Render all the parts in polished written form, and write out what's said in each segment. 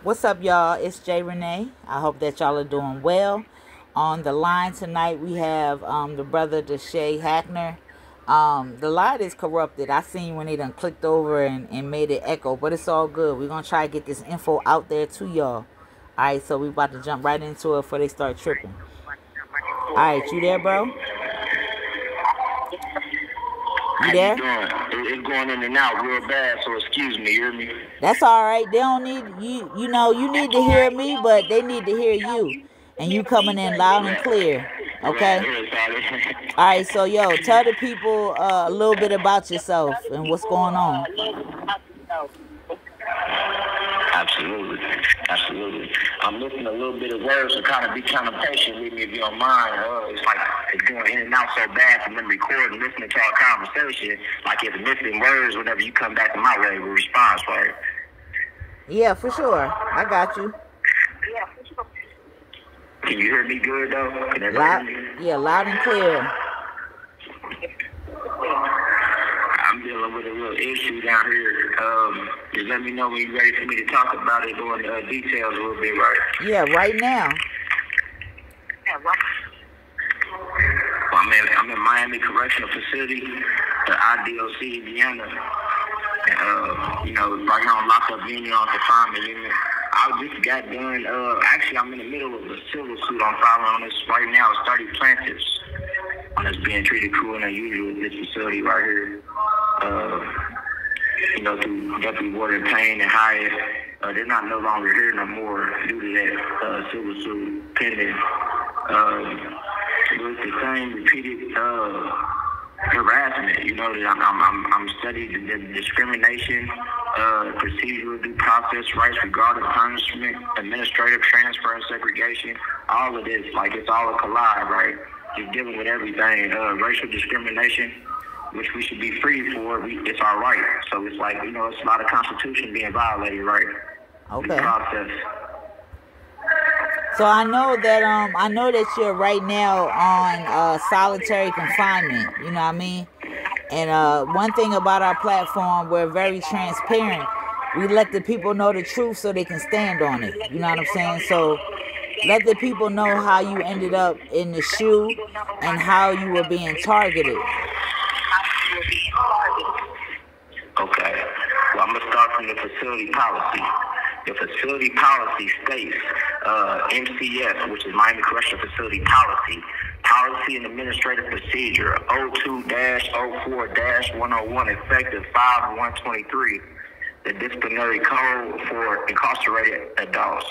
What's up, y'all? It's J. Renee. I hope that y'all are doing well. On the line tonight, we have the brother Deshay Hackner. The line is corrupted. I seen when they done clicked over and made it echo, but it's all good. We're going to try to get this info out there to y'all. All right, so we about to jump right into it before they start tripping. All right, you there, bro? You there? How you doing? It's going in and out real bad, so excuse me, you hear me? That's all right. They don't need you. You know, you need to hear me, but they need to hear you, and you coming in loud and clear. Okay. All right. So, yo, tell the people a little bit about yourself and what's going on. Absolutely. I'm missing a little bit of words, so kind of be patient with me if you don't mind. It's like it's going in and out so bad from them recording, listening to our conversation, like it's missing words whenever you come back to my way with response, right? Yeah, for sure. I got you. Can you hear me good, though? Loud and clear. I'm dealing with a little issue down here. Just let me know when you're ready for me to talk about it, go into details a little bit, right? Yeah, right now. Well, I'm in Miami Correctional Facility, the IDOC, Indiana. Right now I'm locked up unit on confinement unit. I just got done. Actually, I'm in the middle of a civil suit on filing on this right now. It's 30 plaintiffs on this being treated cruel and unusual at this facility right here. Through Deputy Warden Payne and Hyatt. They're not no longer here no more due to that civil suit pending. It was the same repeated harassment. That I'm studying the discrimination, procedural due process rights regarding punishment, administrative transfer and segregation. All of this, like it's all a collide, right? Just dealing with everything. Racial discrimination, which we should be free for, it's our right. So it's like, it's a lot of Constitution being violated, right? Okay. Process. So I know that you're right now on solitary confinement. You know what I mean? And one thing about our platform, we're very transparent. We let the people know the truth so they can stand on it. You know what I'm saying? So let the people know how you ended up in the shoe and how you were being targeted. Okay. Well, I'm going to start from the facility policy. The facility policy states, MCS, which is Miami Correctional Facility Policy and Administrative Procedure 02-04-101, effective 5/1/23, the disciplinary code for incarcerated adults.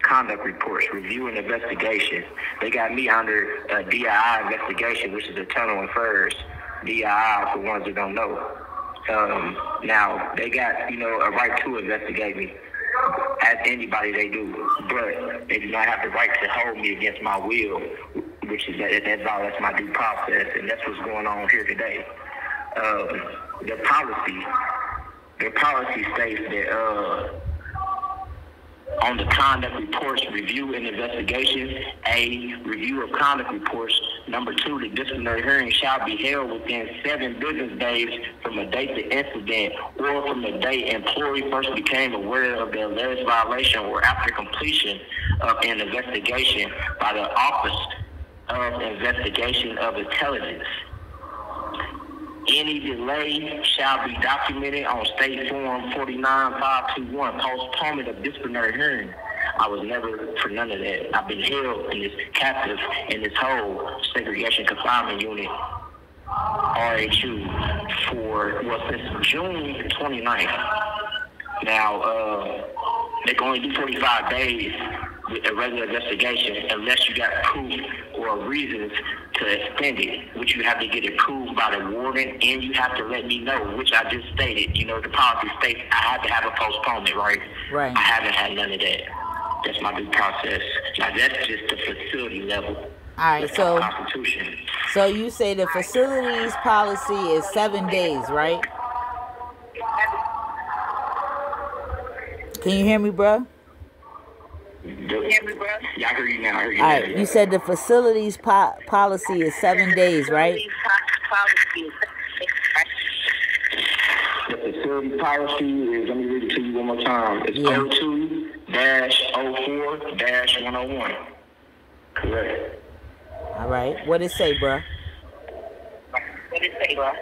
Conduct reports, review and investigation. They got me under a DII investigation, which is internal affairs. DII, for ones that don't know. Now, they got, a right to investigate me, as anybody they do, but they do not have the right to hold me against my will, which is that's my due process, and that's what's going on here today. Their policy states that on the conduct reports, review and investigation, A, review of conduct reports. Number 2, the disciplinary hearing shall be held within 7 business days from the date the incident or from the date employee first became aware of the alleged violation or after completion of an investigation by the Office of Investigation of Intelligence. Any delay shall be documented on State Form 49521, postponement of disciplinary hearing. I was never for none of that. I've been held in this captive in this whole segregation confinement unit, RHU, since June 29th. Now, they can only do 45 days with a regular investigation unless you got proof or reasons to extend it, which you have to get approved by the warden, and you have to let me know, which I just stated. The policy states I have to have a postponement, right? Right. I haven't had none of that. That's my due process. Now, that's just the facility level. All right, so Constitution. So you say the facilities policy is 7 days, right? Can you hear me, bro? Yeah, I hear you now. All right, you said the facilities policy is 7 days, right? The facility policy is, let me read it to you one more time. It's -04-101. Correct. All right. What it say, bruh? What it say, bro?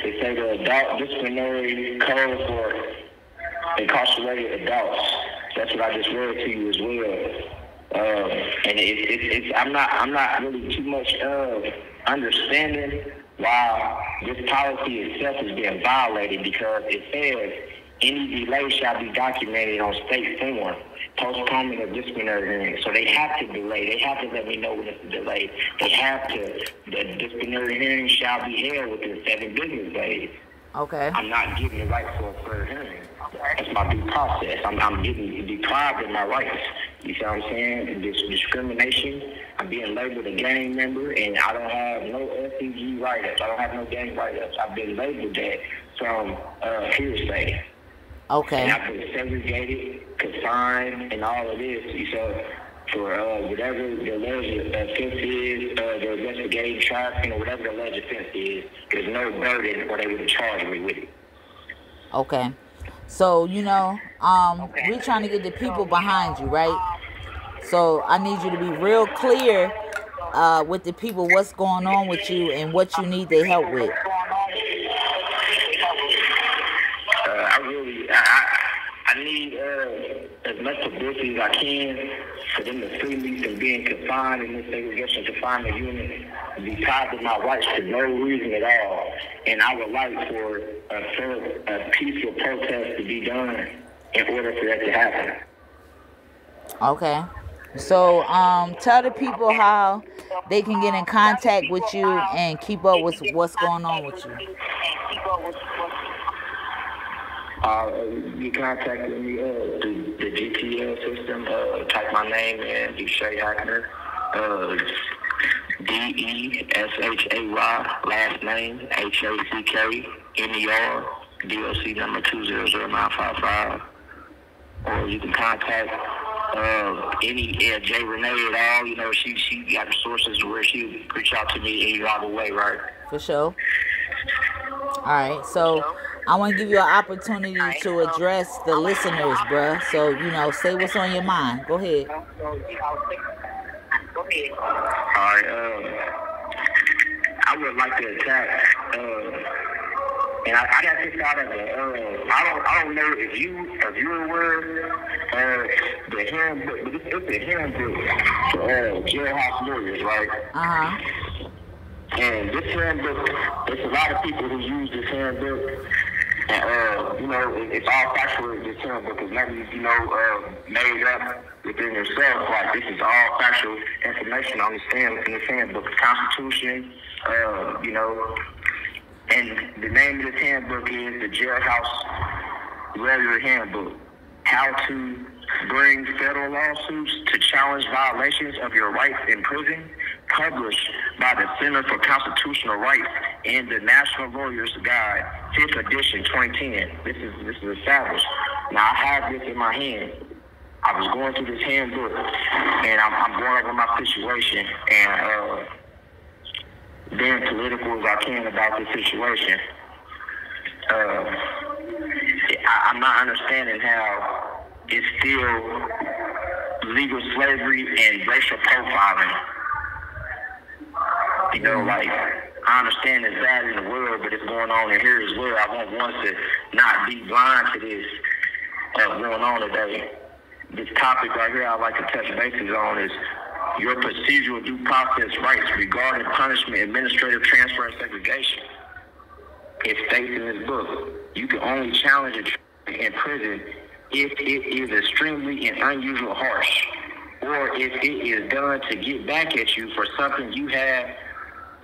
It say the Adult Disciplinary Code for Incarcerated Adults. That's what I just read to you as well. And I'm not really too much understanding why this policy itself is being violated, because it says any delay shall be documented on state form, postponement of disciplinary hearing. So they have to delay. They have to let me know when it's a delay. They have to. The disciplinary hearing shall be held within 7 business days. Okay. I'm not getting the right for a fair hearing. That's my due process. I'm getting deprived of my rights. You see what I'm saying? This discrimination. I'm being labeled a gang member, and I don't have no SEG write-ups. I don't have no gang write-ups. I've been labeled that from hearsay. Okay. And I've been segregated, confined, and all of this. So for whatever the alleged offense is, the investigating trafficking, or whatever the alleged offense is, there's no burden or they would charge me with it. Okay. So, you know, we're trying to get the people behind you, right? So I need you to be real clear with the people what's going on with you and what you need their help with. I need as much publicity as I can for them to free me from being confined in this segregation confinement unit, deprived of my rights for no reason at all. And I would like for a peaceful protest to be done in order for that to happen. Okay. So tell the people how they can get in contact with you and keep up with what's going on with you. You contacted me through the GTL system. Type my name in, Deshay Hackner. DESHAY, last name HACKNER, DOC number 200955. Or you can contact any J Renee at all. You know, she got the sources where she reach out to me any other way, right? For sure. All right, so I want to give you an opportunity to address the listeners, bruh. So, you know, say what's on your mind. Go ahead. All right, I would like to attack, and I got this out of the, I don't know if you're aware of the handbook, but it's a handbook for jailhouse lawyers, right? Uh-huh. And this handbook, there's a lot of people who use this handbook. And, you know, it's all factual. This handbook is never, you know, made up within yourself. Like, this is all factual information on this handbook. The Constitution, you know, and the name of this handbook is the Jailhouse Lawyer Handbook. How to bring federal lawsuits to challenge violations of your rights in prison, published by the Center for Constitutional Rights and the National Lawyer's Guide, 5th edition, 2010. This is established. Now, I have this in my hand. I was going through this handbook, and I'm going over my situation, and being political as I can about this situation. I'm not understanding how it's still legal slavery and racial profiling. You know, like, I understand it's bad in the world, but it's going on in here as well. I want one to not be blind to this going on today. This topic right here I'd like to touch bases on is your procedural due process rights regarding punishment, administrative transfer, and segregation. It states in this book, you can only challenge a treatment in prison if it is extremely and unusual harsh, or if it is done to get back at you for something you have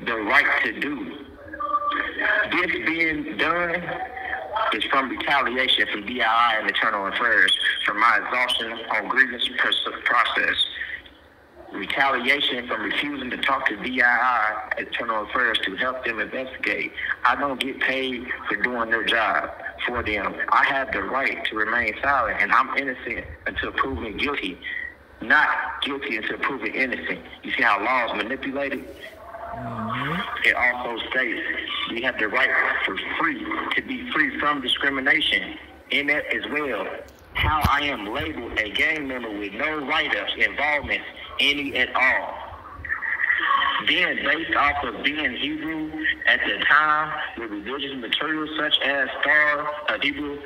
the right to do. This being done is from retaliation from DII and Internal Affairs for my exhaustion on grievance process. Retaliation from refusing to talk to DII, Internal Affairs, to help them investigate. I don't get paid for doing their job for them. I have the right to remain silent, and I'm innocent until proven guilty, not guilty until proven innocent. You see how law is manipulated? It also states we have the right to be free from discrimination in that as well. how I am labeled a gang member with no write-ups, involvements, any at all. Then, based off of being Hebrew at the time, with religious materials such as Star, Hebrew,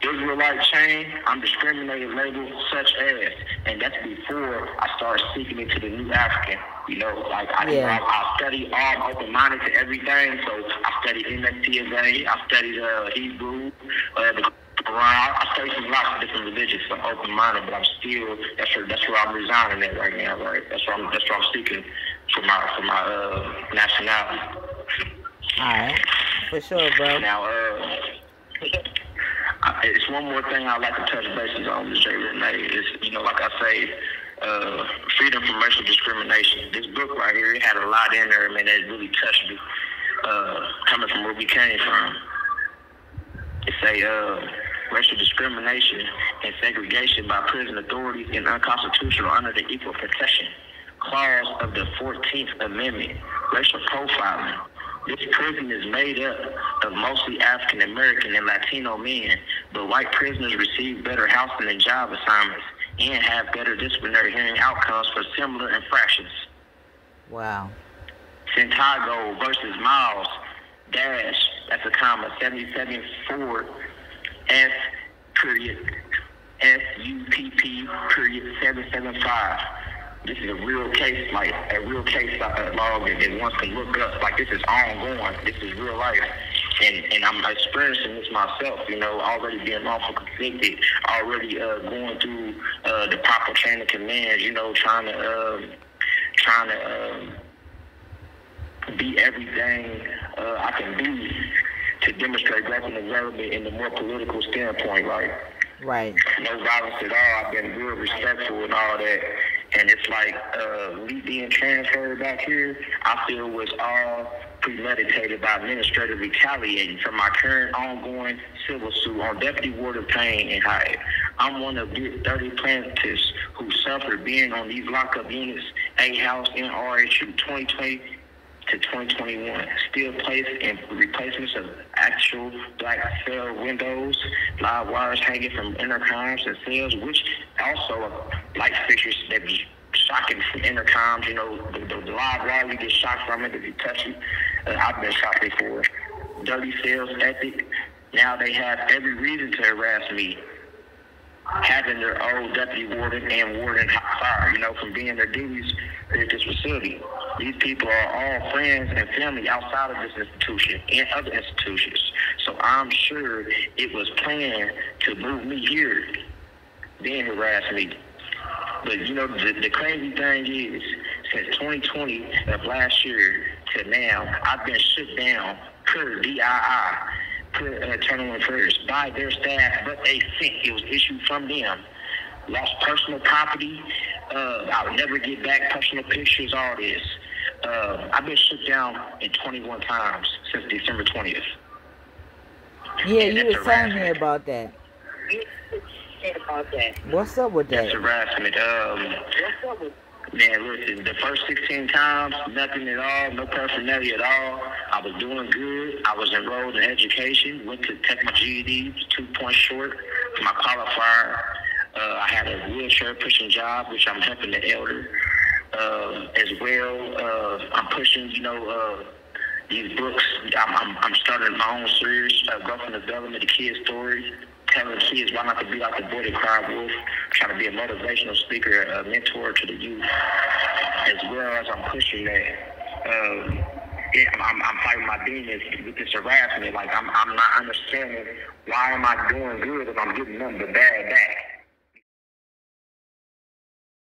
Israelite chain, I'm discriminated labeled such as, and that's before I started seeking into the New African. You know, like I study all, I'm open-minded to everything. So I studied MSTSA, I studied Hebrew, the Quran. I studied some lots of different religions. So I'm open-minded, but I'm still that's where I'm resigning at right now. Right, that's where I'm seeking for my nationality. All right, for sure, bro. Now, it's one more thing I'd like to touch bases on, Deshay Renee, is, you know, like I say, freedom from racial discrimination. This book right here, it had a lot in there, man, that really touched me, coming from where we came from. It's a racial discrimination and segregation by prison authorities is unconstitutional under the Equal Protection Clause of the 14th Amendment. Racial profiling. This prison is made up of mostly African American and Latino men, but white prisoners receive better housing and job assignments and have better disciplinary hearing outcomes for similar infractions. Wow. Santiago versus Miles, dash, that's a comma, 774 S period SUPP period 775. This is a real case, log that one can look up. Like, this is ongoing. This is real life. And I'm experiencing this myself, you know, already being lawful convicted, already going through the proper chain of command, you know, trying to be everything I can be to demonstrate growth and development in the more political standpoint, right? Right. No violence at all. I've been real respectful and all that. And it's like me being transferred back here, I feel was all premeditated by administrative retaliating from my current ongoing civil suit on Deputy Warden Payne and Hyatt. I'm one of the 30 plaintiffs who suffered being on these lockup units, A House and RHU 2020 to 2021, still placed in replacements of actual black cell windows, live wires hanging from intercoms and cells, which also light fixtures that be shocking from intercoms. You know, the live wire, you get shocked from it if you touch it. I've been shocked before. Dirty sales ethic. Now they have every reason to harass me, having their old deputy warden and warden fired, you know, from being their duties at this facility. These people are all friends and family outside of this institution and other institutions. So I'm sure it was planned to move me here, then harass me. But, you know, the crazy thing is, since 2020 of last year to now, I've been shut down per DII, per internal affairs, by their staff, but they think it was issued from them. Lost personal property. I'll never get back personal pictures, all this. I've been shut down 21 times since December 20th. Yeah, you were telling me about that. What's up with that? That's harassment. Man, listen, the first 16 times, nothing at all, no personality at all. I was doing good. I was enrolled in education, went to take my GED, 2 points short for my qualifier. I had a wheelchair pushing job, which I'm helping the elder as well. I'm pushing, you know, these books. I'm starting my own series, Growth and Development, the kids' stories, telling kids why not to be like the boy that cried wolf, trying to be a motivational speaker, a mentor to the youth, as well as I'm pushing that. Yeah, I'm fighting my demons with this harassment. Like, I'm not understanding why am I doing good if I'm getting nothing but bad back.